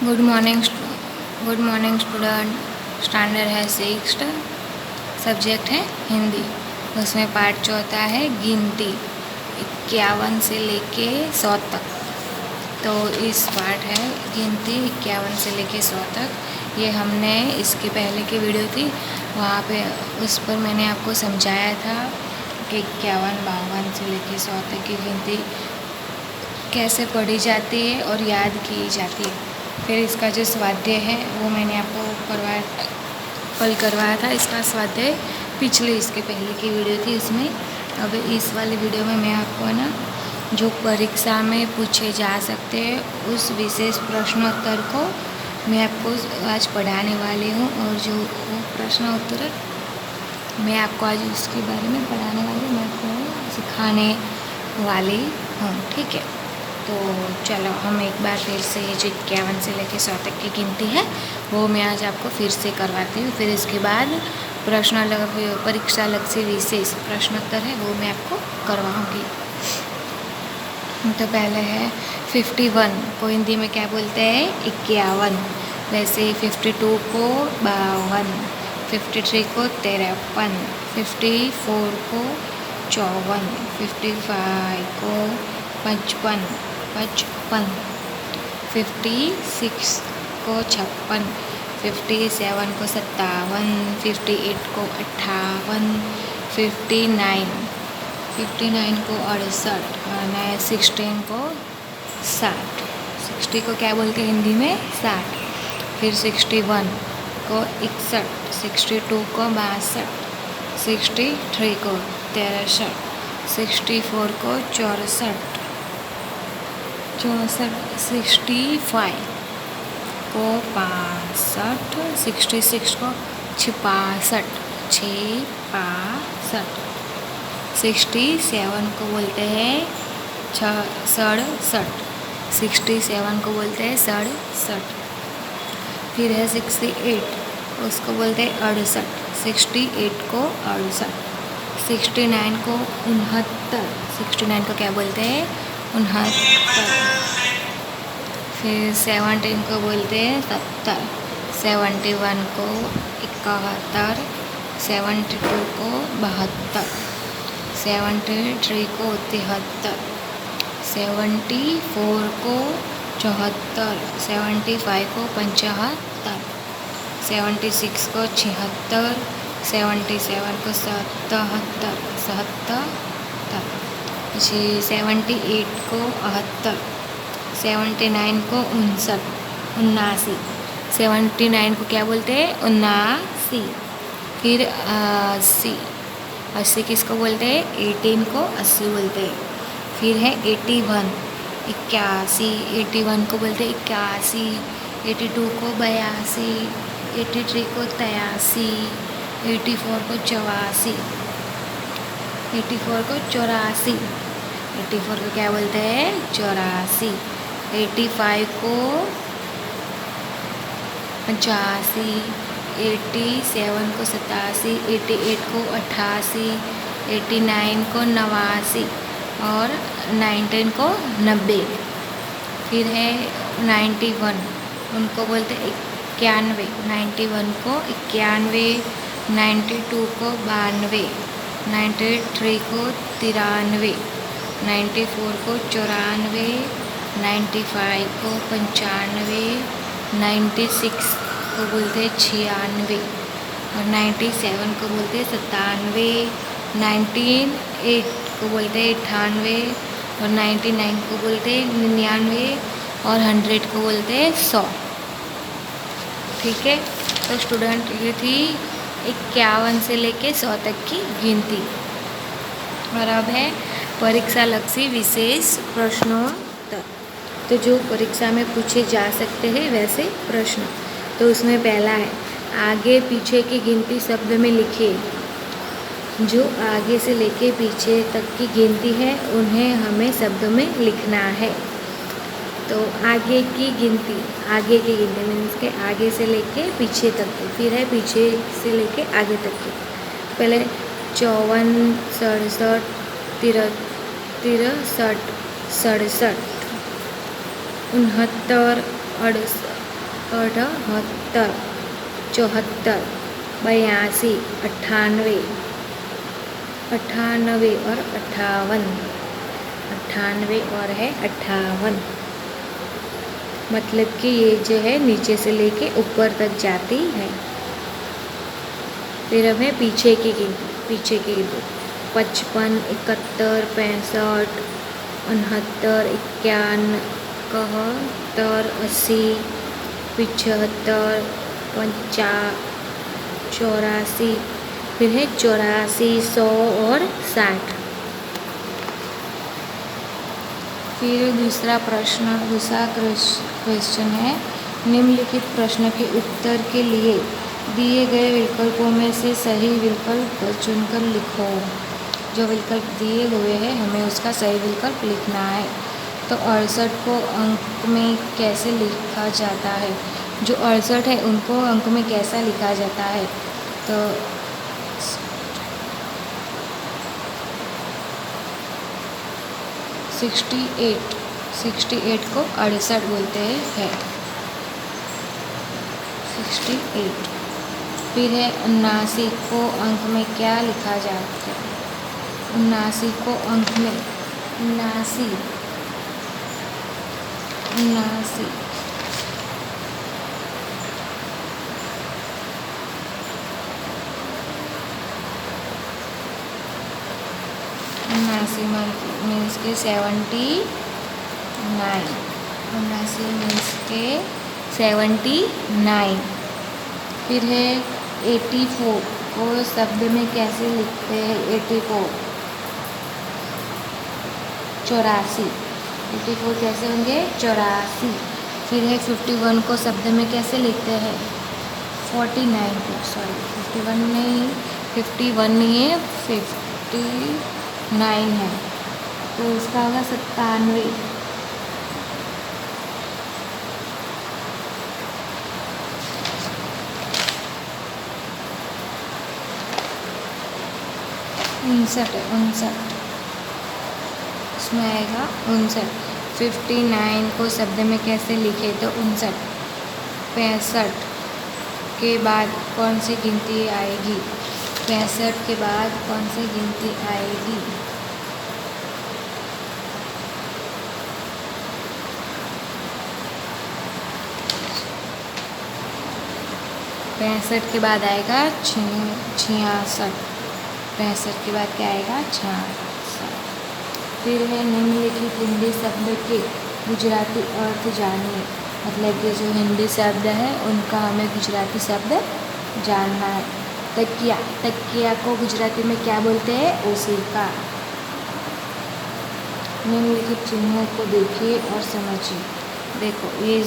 Good morning student. Standard है 6th। Subject है हिंदी। उसमें पार्ट चौथा है गिनती 51 से लेके 100 तक। तो इस पार्ट है गिनती 51 से लेके 100 तक। ये हमने इसके पहले की वीडियो थी, वहाँ पे उस पर मैंने आपको समझाया था कि 51, 52 से लेके 100 तक की गिनती कैसे पढ़ी जाती है और याद की जाती है। फिर इसका जो स्वाध्याय है वो मैंने आपको कल करवाया था। इसका स्वाध्याय पिछले इसके पहले की वीडियो थी उसमें। अब इस वाली वीडियो में मैं आपको ना जो परीक्षा में पूछे जा सकते हैं उस विशेष प्रश्नोत्तर को मैं आपको आज पढ़ाने वाली हूँ, और जो वो प्रश्न उत्तर मैं आपको आज उसके बारे में पढ़ाने वाली हूँ, मैं आपको सिखाने वाली हूँ। ठीक है, तो चलो हम एक बार फिर से जो 51 से लेकर 100 तक की गिनती है वो मैं आज आपको फिर से करवाती हूँ। फिर इसके बाद परीक्षा लक्ष्य विशेष प्रश्नोत्तर है वो मैं आपको करवाऊँगी। तो पहले है 51 को हिंदी में क्या बोलते हैं? 51। वैसे 52 को 52, 53 को 53, 54 को 54, 55 को 55, 56 को 56, 57 को 57, 58 को 58, 59 को 68 और 16 को 60। 60 को क्या बोलते हैं हिंदी में? 60। फिर 61 को 61, 62 को 62, 63 को 63, 64 को 64, 65 को 65, 66 को 66, 67 को बोलते हैं 67, 67 को बोलते हैं 67। फिर है 68, उसको बोलते हैं 68, 68 को 68, 69 को 69, 69 को क्या बोलते हैं? 69। फिर 17 को बोलते हैं 70, 71 को 71, 72 को 72, 73 को 73, 74 को 74, 75 को 75, 76 को 76, 77 को 77, 77। પછી 78 को 78, 79 को 79, 79 को क्या बोलते हैं? 79। फिर 80, 80 किसको बोलते हैं? 18 को 80 बोलते हैं। फिर है 81, 81, 81 को बोलते हैं 81, 82 को 82, 83 को 83, 84 को 84, 84 को 84, 84 को क्या बोलते हैं? 84, 85 को 85, 87 को 87, 88 को 88, 89 को 89 और 19 को 90। फिर है 91, उनको बोलते हैं 91, 91 को 91, 92 को 92, 93 को 93, 94 को 94, 95 को 95, 96 को बोलते हैं 96 और 97 को बोलते हैं 97, 98 को बोलते हैं 98 और 99 को बोलते हैं 99 और 100 को बोलते हैं 100। ठीक है, तो स्टूडेंट ये थी 51 से लेके 100 तक की गिनती। और अब है परीक्षा लक्ष्य विशेष प्रश्नोत्तर। तो जो परीक्षा में पूछे जा सकते हैं वैसे प्रश्न। तो उसमें पहला है आगे पीछे की गिनती शब्द में लिखिए। जो आगे से लेके पीछे तक की गिनती है उन्हें हमें शब्द में लिखना है। तो आगे की गिनती मीन्स के आगे से लेके पीछे तक की। फिर है पीछे से लेके आगे तक की। पहले 54, 67, 63, 67, 69, 78, 74, 82, 98, 98 और 58, 98 और है 58। मतलब कि ये जो है नीचे से लेके ऊपर तक जाती है। फिर हमें पीछे की 55, 71, 65, 69, 91, 71, 80, 75, 50, 84, फिर है 84, 100 और 60। फिर दूसरा क्वेश्चन है, निम्नलिखित प्रश्न के उत्तर के लिए दिए गए विकल्पों में से सही विकल्प चुनकर लिखो। जो विकल्प दिए हुए हैं हमें उसका सही विकल्प लिखना है। तो 68 को अंक में कैसे लिखा जाता है? जो 68 है उनको अंक में कैसा लिखा जाता है? तो 68 को 68 बोलते हैं। 68। फिर है 79 को अंक में क्या लिखा जाता है? 79 को अंक में 79 मीन्स के 79, 79 मीन्स के 79। फिर है 84 को शब्द में कैसे लिखते हैं? 84 84 कैसे होंगे? 84। फिर है 51 को शब्द में कैसे लिखते हैं? 49 को, सॉरी 51 नहीं, 51 नहीं है, 59 है, तो इसका होगा 97। उनसठ है, 59 इसमें आएगा 59। 59 को शब्द में कैसे लिखे? तो 59। 65 के बाद कौन सी गिनती आएगी? 65 के बाद कौन सी गिनती आएगी? 65 के बाद आएगा 66। 65 के बाद क्या आएगा? 66। फिर है निम्नलिखित हिंदी शब्द के गुजराती अर्थ जानिए। मतलब कि जो हिंदी शब्द है उनका हमें गुजराती शब्द जानना है। तकिया को गुजराती में क्या बोलते हैं? ओसिका। निम्नलिखित चिन्हों को देखिए और समझिए। देखो ये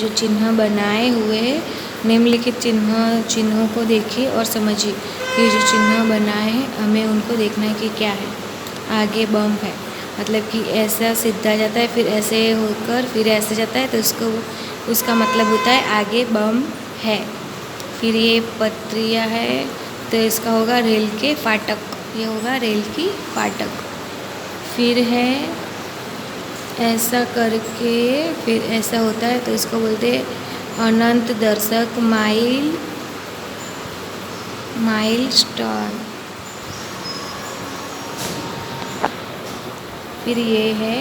जो चिन्ह बनाए हुए हैं, निम्नलिखित चिन्हों को देखिए और समझिए। ये जो चिन्ह बनाए हैं हमें उनको देखना है कि क्या है। आगे बम है, मतलब कि ऐसा सीधा जाता है, फिर ऐसे होकर फिर ऐसे जाता है, तो उसका मतलब होता है आगे बम है। फिर ये पटरिया है, तो इसका होगा रेल के फाटक, ये होगा रेल की फाटक। फिर है ऐसा करके फिर ऐसा होता है, तो इसको बोलते हैं अनंत दर्शक माइल स्टोन। फिर ये है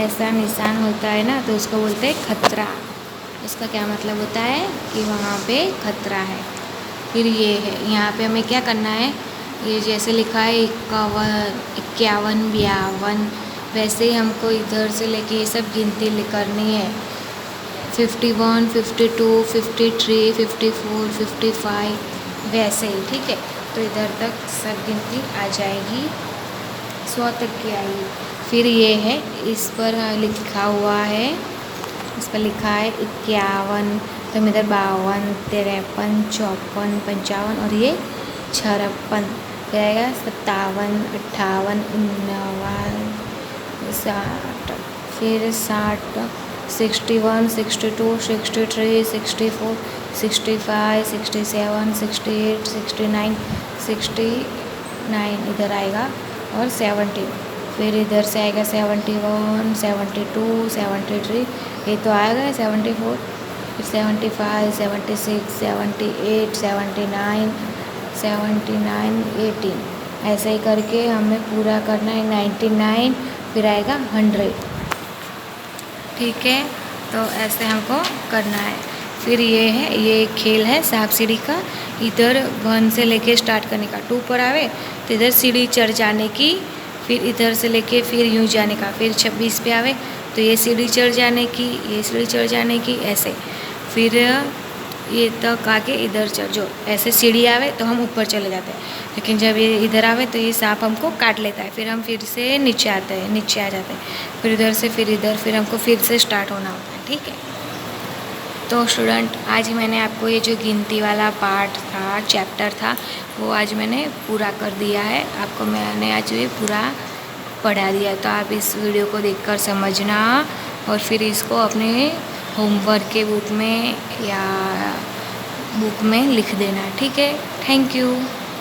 ऐसा निशान होता है ना, तो उसको बोलते हैं खतरा। इसका क्या मतलब होता है कि वहाँ पे खतरा है। फिर ये है, यहाँ पे हमें क्या करना है? ये जैसे लिखा है 51, 52, वैसे ही हमको इधर से लेके ये सब गिनती करनी है। 51, 52, 53, 54, 55, वैसे ही, ठीक है। तो इधर तक सब गिनती आ जाएगी, 100 तक की आएगी। फिर ये है, इस पर लिखा हुआ है, इस पर लिखा है 51, तो इधर 52, 53, 54, 55 और ये 56। फिर आएगा 57, 58, 59, 60, फिर 60, 61, 62, 63, 64, 65, 67, 68, 69, 69 इधर आएगा और 70। फिर इधर से आएगा 71, 72, 73, ये तो आएगा 74। फिर 75, 76, 78, 79, 79, 18 ऐसे ही करके हमें पूरा करना है 99, फिर आएगा 100। ठीक है, तो ऐसे हमको करना है। फिर ये है, ये एक खेल है सांप सीढ़ी का। इधर 1 से लेके स्टार्ट करने का, 2 पर आवे तो इधर सीढ़ी चढ़ जाने की, फिर इधर से लेके फिर यूँ जाने का, फिर 26 पे आवे तो ये सीढ़ी चढ़ जाने की, ये सीढ़ी चढ़ जाने की, ऐसे। फिर ये तक आके इधर चढ़, जो ऐसे सीढ़ी आवे तो हम ऊपर चले जाते हैं, लेकिन जब ये इधर आवे तो ये सांप हमको काट लेता है, फिर हम फिर से नीचे आते हैं, नीचे आ जाते हैं, फिर इधर से फिर इधर, फिर हमको फिर से स्टार्ट होना होता है। ठीक है, तो स्टूडेंट आज मैंने आपको ये जो गिनती वाला पार्ट था, चैप्टर था, वो आज मैंने पूरा कर दिया है। आपको मैंने आज ये पूरा पढ़ा दिया, तो आप इस वीडियो को देखकर समझना और फिर इसको अपने होमवर्क के बुक में या बुक में लिख देना। ठीक है, थैंक यू।